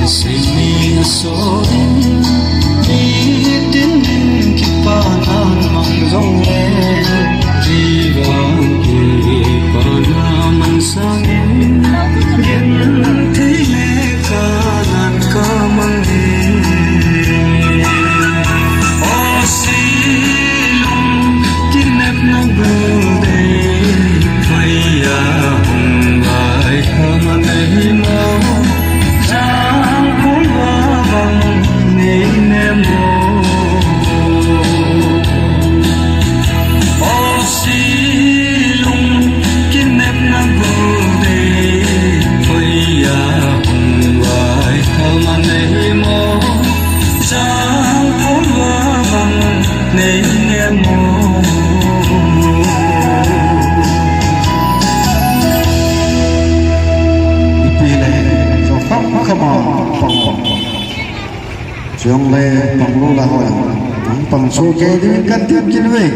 Sini sorin di tin ki panan mang rong le riva ki panan man sang gen thi le kanan ka mang he o silum kinap na bude phaya hung vai khaman hi mo Trường lê bằng lô là hỏi bằng số kế đến cắt tiếp trên về